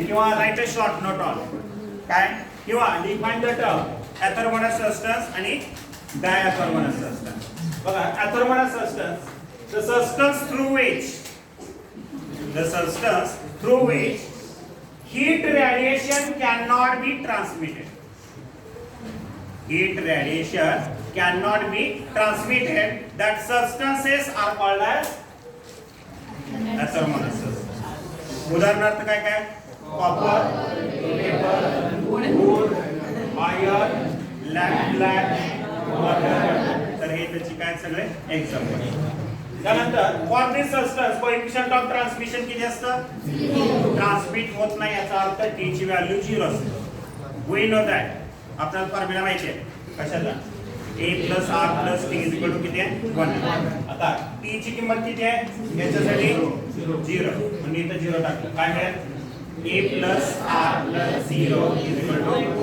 किंवा write a short note on काय किंवा define the term athermanous substance आणि डायऍथर्मोनस सबस्टन्स. बघा athermanous substance the substance through which heat radiation cannot be transmitted. Heat radiation cannot be transmitted. That substances are called as athermanous substance. उदाहरणार्थ काय काय copper, paper, wood, iron, black, water. तर हे त्याची काय सगळे example. त्यानंतर for this substance coefficient of transmission किती असतं? ट्रान्समिट होत नाही याचा अर्थ टी ची व्हॅल्यू 0 असते. We know that. आपल्याला फॉर्म्युला माहिती आहे कशाचा? a + r + t = किती आहे? 1. आता t ची किंमत किती आहे? याच्यासाठी 0. म्हणजे इथे 0 टाकलं काय मिळेल? a + r + 0 =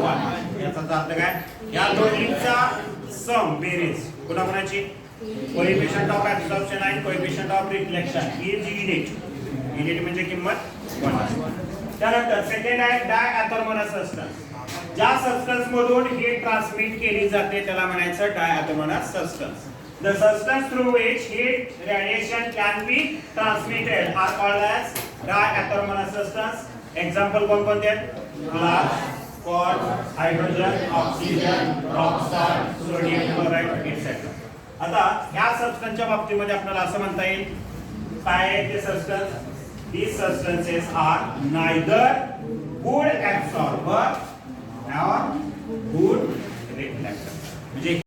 1. याचा अर्थ काय? या दोन्हीचा सम बेरीज कोणाची? कोएफिशिएंट ऑफ ऍब्सॉर्प्शन आणि coefficient of reflection is unit म्हणजे किंमत 1. त्यानंतर सेकंड आहे डायऍथर्मोनस सबस्टन्स. ज्या सबस्टन्स मधून हीट ट्रान्समिट केली जाते त्याला म्हणायचं diathermanous substance. The substance through which heat radiation can be transmitted are called as diathermanous substance. Example कोणकोणते आहेत? Glass, cork, hydrogen, oxygen, rock salt, sodium chloride etcetera. आता या सबस्टन्सच्या बाबतीमध्ये आपल्याला असं म्हणता येईल काय आहे ते substance? These substances are neither good absorber nor good reflector. म्हणजे